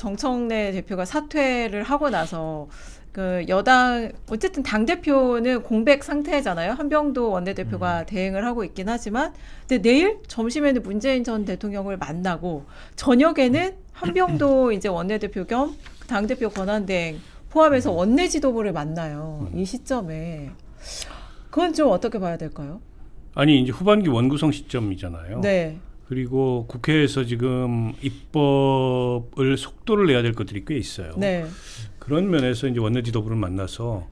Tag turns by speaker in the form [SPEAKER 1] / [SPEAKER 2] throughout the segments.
[SPEAKER 1] 정청래 대표가 사퇴를 하고 나서 그 여당 어쨌든 당 대표는 공백 상태잖아요. 한병도 원내대표가 대행을 하고 있긴 하지만, 근데 내일 점심에는 문재인 전 대통령을 만나고 저녁에는 한병도 이제 원내대표 겸 당 대표 권한대행 포함해서 원내 지도부를 만나요. 이 시점에 그건 좀 어떻게 봐야 될까요?
[SPEAKER 2] 아니 이제 후반기 원구성 시점이잖아요.
[SPEAKER 1] 네.
[SPEAKER 2] 그리고 국회에서 지금 입법을 속도를 내야 될 것들이 꽤 있어요.
[SPEAKER 1] 네.
[SPEAKER 2] 그런 면에서 이제 원내 지도부를 만나서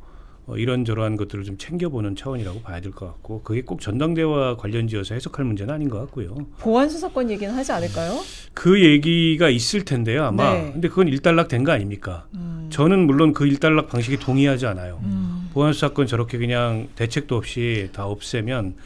[SPEAKER 2] 이런저러한 것들을 좀 챙겨보는 차원이라고 봐야 될 것 같고, 그게 꼭 전당대회와 관련지어서 해석할 문제는 아닌 것 같고요.
[SPEAKER 1] 보안 수사권 얘기는 하지 않을까요?
[SPEAKER 2] 그 얘기가 있을 텐데요, 아마.
[SPEAKER 1] 네.
[SPEAKER 2] 근데 그건 일단락 된 거 아닙니까? 저는 물론 그 일단락 방식에 동의하지 않아요. 보안 수사권 저렇게 그냥 대책도 없이 다 없애면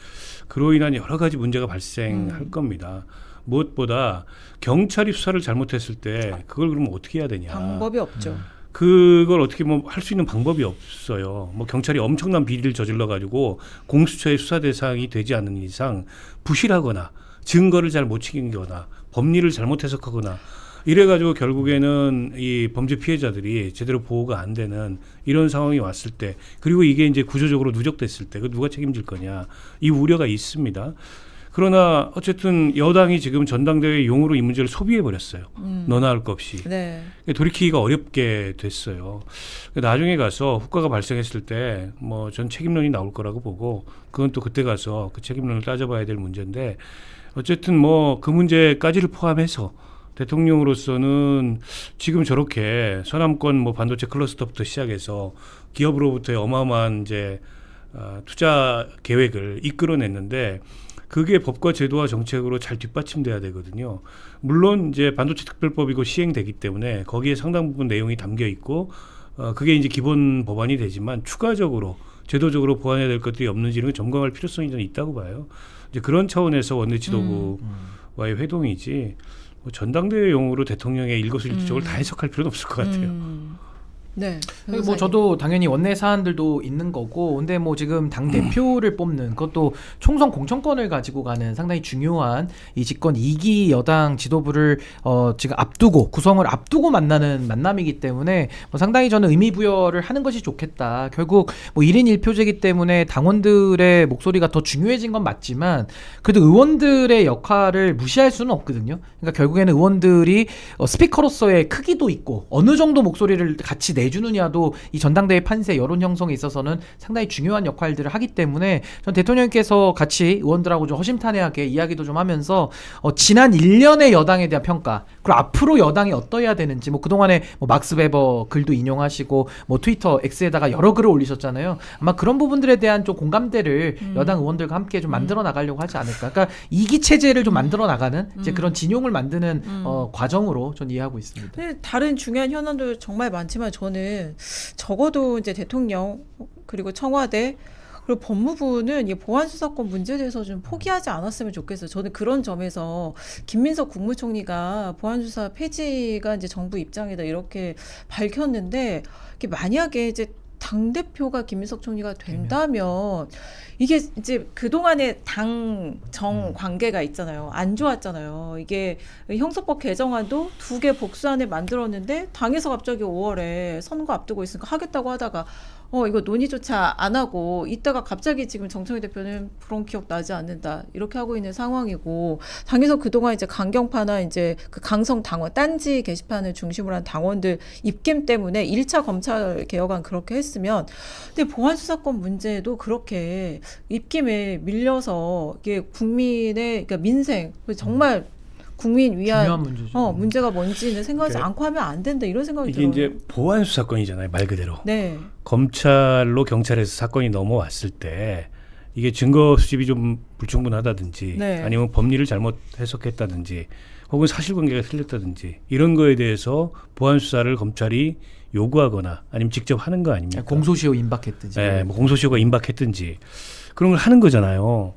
[SPEAKER 2] 그로 인한 여러 가지 문제가 발생할 겁니다. 무엇보다 경찰이 수사를 잘못했을 때 그걸 그러면 어떻게 해야 되냐.
[SPEAKER 1] 방법이 없죠.
[SPEAKER 2] 그걸 어떻게 뭐 할 수 있는 방법이 없어요. 뭐 경찰이 엄청난 비리를 저질러 가지고 공수처의 수사 대상이 되지 않는 이상 부실하거나 증거를 잘 못 챙기거나 법리를 잘못 해석하거나 이래가지고 결국에는 이 범죄 피해자들이 제대로 보호가 안 되는 이런 상황이 왔을 때, 그리고 이게 이제 구조적으로 누적됐을 때 그 누가 책임질 거냐, 이 우려가 있습니다. 그러나 어쨌든 여당이 지금 전당대회 용으로 이 문제를 소비해 버렸어요. 너나 할 것 없이.
[SPEAKER 1] 네.
[SPEAKER 2] 돌이키기가 어렵게 됐어요. 나중에 가서 후과가 발생했을 때 뭐 전 책임론이 나올 거라고 보고, 그건 또 그때 가서 그 책임론을 따져봐야 될 문제인데, 어쨌든 뭐 그 문제까지를 포함해서 대통령으로서는 지금 저렇게 서남권 뭐 반도체 클러스터부터 시작해서 기업으로부터의 어마어마한 이제 투자 계획을 이끌어냈는데, 그게 법과 제도와 정책으로 잘 뒷받침돼야 되거든요. 물론 이제 반도체 특별법이고 시행되기 때문에 거기에 상당 부분 내용이 담겨 있고, 그게 이제 기본 법안이 되지만 추가적으로 제도적으로 보완해야 될 것들이 없는지는 점검할 필요성이 저는 있다고 봐요. 이제 그런 차원에서 원내 지도부와의 회동이지, 뭐 전당대회용으로 대통령의 일거수일투족을 다 해석할 필요는 없을 것 같아요.
[SPEAKER 1] 네.
[SPEAKER 3] 뭐 저도 당연히 원내 사안들도 있는 거고, 근데 뭐 지금 당 대표를 뽑는 그것도 총선 공천권을 가지고 가는 상당히 중요한 이 집권 2기 여당 지도부를 지금 앞두고 구성을 앞두고 만나는 만남이기 때문에 뭐 상당히 저는 의미 부여를 하는 것이 좋겠다. 결국 뭐 1인 1표제이기 때문에 당원들의 목소리가 더 중요해진 건 맞지만 그래도 의원들의 역할을 무시할 수는 없거든요. 그러니까 결국에는 의원들이 스피커로서의 크기도 있고 어느 정도 목소리를 같이 내주느냐도 이 전당대회 판세 여론 형성에 있어서는 상당히 중요한 역할들을 하기 때문에 전 대통령께서 같이 의원들하고 좀 허심탄회하게 이야기도 좀 하면서 지난 1년의 여당에 대한 평가, 그리고 앞으로 여당이 어떠해야 되는지, 뭐 그동안에 뭐 막스 베버 글도 인용하시고 뭐 트위터 X에다가 여러 글을 올리셨잖아요. 아마 그런 부분들에 대한 좀 공감대를 여당 의원들과 함께 좀 만들어 나가려고 하지 않을까. 그러니까 이기 체제를 좀 만들어 나가는 이제 그런 진용을 만드는 과정으로 전 이해하고 있습니다.
[SPEAKER 1] 근데 다른 중요한 현안도 정말 많지만 저는 적어도 이제 대통령 그리고 청와대 그리고 법무부는 이 보안 수사권 문제에 대해서 좀 포기하지 않았으면 좋겠어요. 저는 그런 점에서 김민석 국무총리가 보안 수사 폐지가 이제 정부 입장이다 이렇게 밝혔는데, 이게 만약에 이제 당 대표가 김민석 총리가 된다면 이게 이제 그동안의 당정 관계가 있잖아요. 안 좋았잖아요. 이게 형사법 개정안도 2개 복수안을 만들었는데 당에서 갑자기 5월에 선거 앞두고 있으니까 하겠다고 하다가 이거 논의조차 안 하고 있다가 갑자기 지금 정청래 대표는 그런 기억 나지 않는다 이렇게 하고 있는 상황이고, 당에서 그동안 이제 강경파나 이제 그 강성 당원 딴지 게시판을 중심으로 한 당원들 입김 때문에 1차 검찰 개혁안 그렇게 했으면, 근데 보안 수사권 문제도 그렇게 입김에 밀려서 이게 국민의 그러니까 민생 정말 국민 위한
[SPEAKER 3] 중요한 문제죠.
[SPEAKER 1] 문제가 뭔지는 생각하지 않고 하면 안 된다 이런 생각이
[SPEAKER 2] 이게
[SPEAKER 1] 들어요.
[SPEAKER 2] 이제 보안 수사권이잖아요, 말 그대로.
[SPEAKER 1] 네.
[SPEAKER 2] 검찰로 경찰에서 사건이 넘어왔을 때 이게 증거 수집이 좀 불충분하다든지,
[SPEAKER 1] 네.
[SPEAKER 2] 아니면 법리를 잘못 해석했다든지, 혹은 사실관계가 틀렸다든지, 이런 거에 대해서 보안 수사를 검찰이 요구하거나 아니면 직접 하는 거 아닙니까?
[SPEAKER 3] 공소시효 임박했든지.
[SPEAKER 2] 네, 뭐 공소시효가 임박했든지 그런 걸 하는 거잖아요.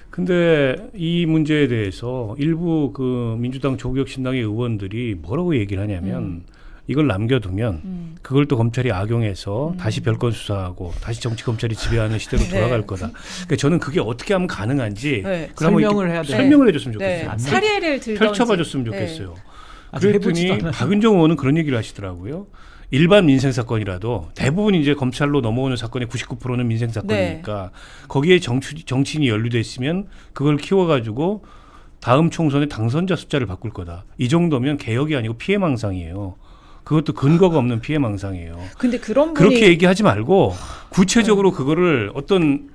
[SPEAKER 2] 근데 이 문제에 대해서 일부 그 민주당 조국혁신당의 의원들이 뭐라고 얘기를 하냐면 이걸 남겨두면 그걸 또 검찰이 악용해서 다시 별건 수사하고 다시 정치 검찰이 지배하는 시대로 돌아갈 거다. 그러니까 저는 그게 어떻게 하면 가능한지
[SPEAKER 1] 네.
[SPEAKER 2] 그러면
[SPEAKER 3] 설명을 해야 돼.
[SPEAKER 2] 설명을 해줬으면 좋겠어요.
[SPEAKER 1] 네. 사례를 들던지
[SPEAKER 2] 펼쳐봐줬으면 좋겠어요.
[SPEAKER 3] 아직 해보지도
[SPEAKER 2] 그랬더니
[SPEAKER 3] 않아요.
[SPEAKER 2] 박은정 의원은 그런 얘기를 하시더라고요. 일반 민생 사건이라도 대부분 이제 검찰로 넘어오는 사건의 99%는 민생 사건이니까 거기에 정치인이 연루돼 있으면 그걸 키워가지고 다음 총선에 당선자 숫자를 바꿀 거다. 이 정도면 개혁이 아니고 피해망상이에요. 그것도 근거가 없는 피해망상이에요.
[SPEAKER 1] 근데 그런 분이
[SPEAKER 2] 그렇게 얘기하지 말고 구체적으로 그거를 어떤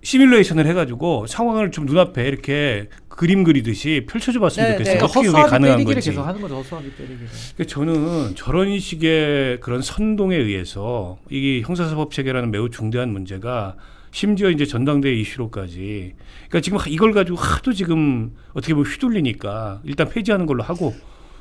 [SPEAKER 2] 시뮬레이션을 해가지고 상황을 좀 눈앞에 이렇게 그림 그리듯이 펼쳐줘 봤으면
[SPEAKER 1] 네,
[SPEAKER 2] 좋겠어요.
[SPEAKER 1] 네.
[SPEAKER 2] 어떻게 그게
[SPEAKER 3] 허수아비
[SPEAKER 2] 가능한
[SPEAKER 3] 때리기를
[SPEAKER 2] 건지.
[SPEAKER 3] 계속 하는 거죠. 허수아비 때리기를.
[SPEAKER 2] 그러니까 저는 저런 식의 그런 선동에 의해서 이게 형사사법 체계라는 매우 중대한 문제가 심지어 이제 전당대회 이슈로까지 그러니까 지금 이걸 가지고 하도 지금 어떻게 보면 휘둘리니까 일단 폐지하는 걸로 하고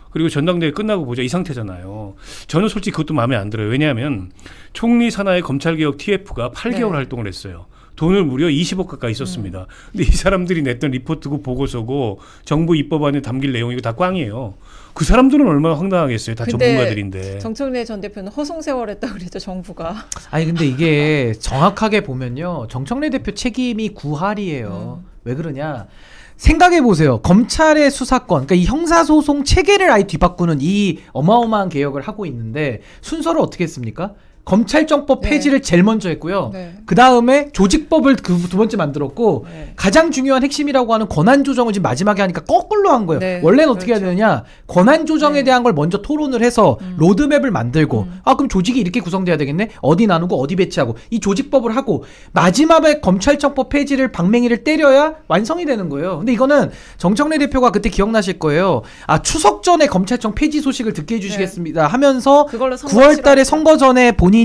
[SPEAKER 2] 그리고 전당대회 끝나고 보자 이 상태잖아요. 저는 솔직히 그것도 마음에 안 들어요. 왜냐하면 총리 산하의 검찰개혁 TF가 8개월
[SPEAKER 1] 네.
[SPEAKER 2] 활동을 했어요. 돈을 무려 20억 가까이 썼습니다. 근데 이 사람들이 냈던 리포트고 보고서고 정부 입법안에 담길 내용 이거 다 꽝이에요. 그 사람들은 얼마나 황당하겠어요. 다
[SPEAKER 1] 근데
[SPEAKER 2] 전문가들인데.
[SPEAKER 1] 정청래 전 대표는 허송세월했다고 그랬죠 정부가.
[SPEAKER 3] 아니 근데 이게 정확하게 보면요. 정청래 대표 책임이 구할이에요. 왜 그러냐? 생각해 보세요. 검찰의 수사권, 그러니까 이 형사소송 체계를 아예 뒤바꾸는 이 어마어마한 개혁을 하고 있는데 순서를 어떻게 했습니까? 검찰정법
[SPEAKER 1] 네.
[SPEAKER 3] 폐지를 제일 먼저 했고요.
[SPEAKER 1] 네.
[SPEAKER 3] 그 다음에 조직법을 그 두 번째 만들었고
[SPEAKER 1] 네.
[SPEAKER 3] 가장 중요한 핵심이라고 하는 권한 조정을 지금 마지막에 하니까 거꾸로 한 거예요.
[SPEAKER 1] 네,
[SPEAKER 3] 원래는 어떻게 해야
[SPEAKER 1] 그렇죠.
[SPEAKER 3] 되느냐? 권한 조정에
[SPEAKER 1] 네.
[SPEAKER 3] 대한 걸 먼저 토론을 해서 로드맵을 만들고 그럼 조직이 이렇게 구성돼야 되겠네? 어디 나누고 어디 배치하고 이 조직법을 하고 마지막에 검찰청법 폐지를 방맹이를 때려야 완성이 되는 거예요. 근데 이거는 정청래 대표가 그때 기억나실 거예요. 추석 전에 검찰청 폐지 소식을 듣게 해주시겠습니다 하면서
[SPEAKER 1] 그걸로 선거
[SPEAKER 3] 9월 달에
[SPEAKER 1] 치렀죠.
[SPEAKER 3] 선거 전에 본인이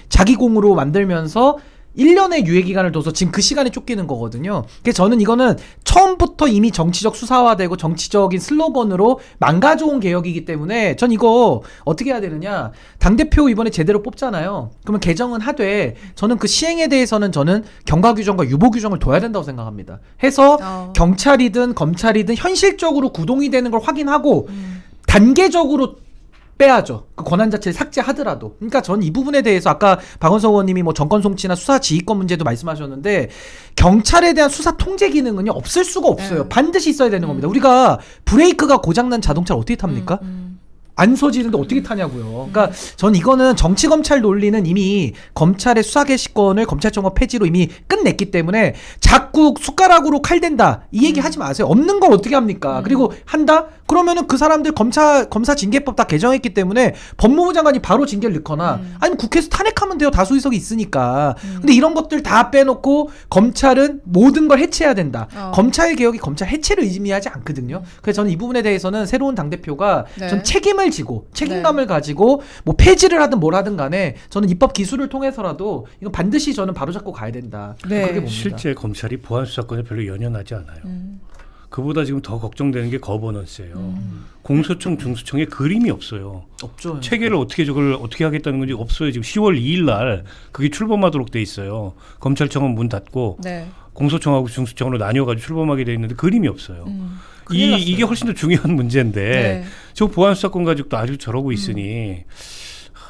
[SPEAKER 3] 자기 공으로 만들면서 1년의 유예 기간을 둬서 지금 그 시간에 쫓기는 거거든요. 그래서 저는 이거는 처음부터 이미 정치적 수사화되고 정치적인 슬로건으로 망가져온 개혁이기 때문에 전 이거 어떻게 해야 되느냐. 당대표 이번에 제대로 뽑잖아요. 그러면 개정은 하되 저는 그 시행에 대해서는 저는 경과 규정과 유보 규정을 둬야 된다고 생각합니다. 해서 경찰이든 검찰이든 현실적으로 구동이 되는 걸 확인하고 단계적으로 빼야죠. 그 권한 자체를 삭제하더라도. 그러니까 저는 이 부분에 대해서 아까 박원석 의원님이 뭐 정권 송치나 수사 지휘권 문제도 말씀하셨는데 경찰에 대한 수사 통제 기능은요 없을 수가 없어요.
[SPEAKER 1] 네.
[SPEAKER 3] 반드시 있어야 되는 겁니다. 우리가 브레이크가 고장난 자동차를 어떻게 탑니까? 안 서지는데 어떻게 타냐고요. 그러니까 전 이거는 정치 검찰 논리는 이미 검찰의 수사 개시권을 검찰청법 폐지로 이미 끝냈기 때문에 자꾸 숟가락으로 칼 댄다 이 얘기 하지 마세요. 없는 걸 어떻게 합니까? 그리고 한다? 그러면은 그 사람들 검사 징계법 다 개정했기 때문에 법무부 장관이 바로 징계를 넣거나 아니면 국회에서 탄핵하면 돼요. 다수의석이 있으니까. 근데 이런 것들 다 빼놓고 검찰은 모든 걸 해체해야 된다. 검찰 개혁이 검찰 해체를 의미하지 않거든요. 그래서 저는 이 부분에 대해서는 새로운 당대표가
[SPEAKER 1] 네.
[SPEAKER 3] 전 책임을 지고 책임감을 가지고 뭐 폐지를 하든 뭘 하든 간에 저는 입법 기술을 통해서라도 이건 반드시 저는 바로잡고 가야 된다.
[SPEAKER 1] 네.
[SPEAKER 3] 그렇게 봅니다.
[SPEAKER 2] 실제 검찰이 보안 수사권에 별로 연연하지 않아요. 그보다 지금 더 걱정되는 게 거버넌스예요. 공소청, 중수청에 그림이 없어요.
[SPEAKER 3] 없죠.
[SPEAKER 2] 체계를 저걸 어떻게 하겠다는 건지 없어요. 지금 10월 2일 날 그게 출범하도록 돼 있어요. 검찰청은 문 닫고
[SPEAKER 1] 네.
[SPEAKER 2] 공소청하고 중수청으로 나뉘어가지고 출범하게 돼 있는데 그림이 없어요.
[SPEAKER 1] 큰일 났어요.
[SPEAKER 2] 이게 훨씬 더 중요한 문제인데
[SPEAKER 1] 네.
[SPEAKER 2] 저 보안 수사권 가지고도 아주 저러고 있으니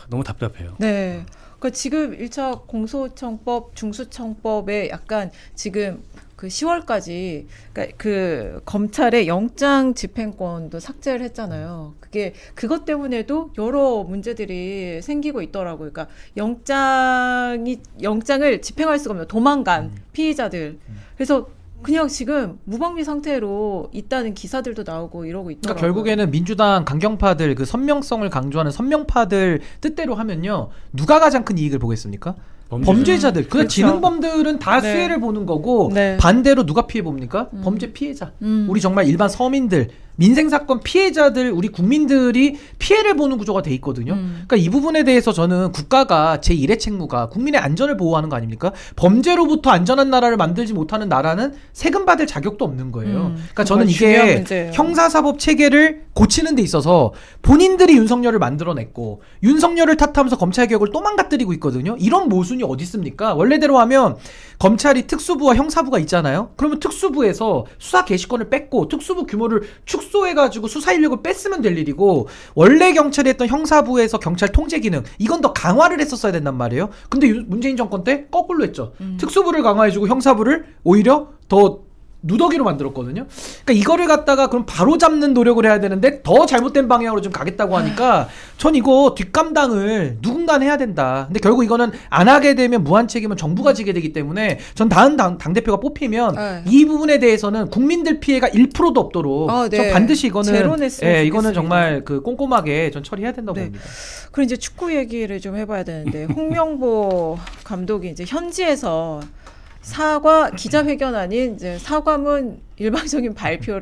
[SPEAKER 2] 너무 답답해요.
[SPEAKER 1] 네. 그러니까 지금 1차 공소청법, 중수청법에 약간 지금 그 10월까지 그러니까 그 검찰의 영장 집행권도 삭제를 했잖아요. 그게 그것 때문에도 여러 문제들이 생기고 있더라고요. 그러니까 영장을 집행할 수가 없는 도망간 피의자들. 그래서 그냥 지금 무방비 상태로 있다는 기사들도 나오고 이러고 있더라고요.
[SPEAKER 3] 그러니까 결국에는 민주당 강경파들 그 선명성을 강조하는 선명파들 뜻대로 하면요 누가 가장 큰 이익을 보겠습니까? 범죄자들. 그러니까
[SPEAKER 1] 그렇죠.
[SPEAKER 3] 지능범들은 다
[SPEAKER 1] 네.
[SPEAKER 3] 수혜를 보는 거고
[SPEAKER 1] 네.
[SPEAKER 3] 반대로 누가 피해 봅니까? 범죄 피해자. 우리 정말 일반 서민들, 민생사건 피해자들, 우리 국민들이 피해를 보는 구조가 돼 있거든요. 그러니까 이 부분에 대해서 저는 국가가 제1의 책무가 국민의 안전을 보호하는 거 아닙니까? 범죄로부터 안전한 나라를 만들지 못하는 나라는 세금 받을 자격도 없는 거예요. 그러니까 저는
[SPEAKER 1] 중요한
[SPEAKER 3] 이게
[SPEAKER 1] 문제예요.
[SPEAKER 3] 형사사법 체계를 고치는 데 있어서 본인들이 윤석열을 만들어냈고 윤석열을 탓하면서 검찰개혁을 또 망가뜨리고 있거든요. 이런 모순이 어디 있습니까? 원래대로 하면 검찰이 특수부와 형사부가 있잖아요. 그러면 특수부에서 수사 개시권을 뺐고 특수부 규모를 축소해가지고 수사 인력을 뺐으면 될 일이고 원래 경찰이 했던 형사부에서 경찰 통제 기능 이건 더 강화를 했었어야 된단 말이에요. 근데 문재인 정권 때 거꾸로 했죠. 특수부를 강화해주고 형사부를 오히려 더 누더기로 만들었거든요. 그러니까 이거를 갖다가 그럼 바로 잡는 노력을 해야 되는데 더 잘못된 방향으로 좀 가겠다고 하니까 전 이거 뒷감당을 누군가 해야 된다. 근데 결국 이거는 안 하게 되면 무한 책임은 정부가 지게 되기 때문에 전 다음 당대표가 뽑히면
[SPEAKER 1] 네.
[SPEAKER 3] 이 부분에 대해서는 국민들 피해가 1%도 없도록
[SPEAKER 1] 네.
[SPEAKER 3] 전 반드시 이거는
[SPEAKER 1] 제로 냈으면
[SPEAKER 3] 예, 이거는
[SPEAKER 1] 좋겠습니다.
[SPEAKER 3] 정말 그 꼼꼼하게 전 처리해야 된다고
[SPEAKER 1] 네.
[SPEAKER 3] 봅니다.
[SPEAKER 1] 그리고 이제 축구 얘기를 좀 해봐야 되는데 홍명보 감독이 이제 현지에서 기자회견 아닌 이제 사과문 일방적인 발표를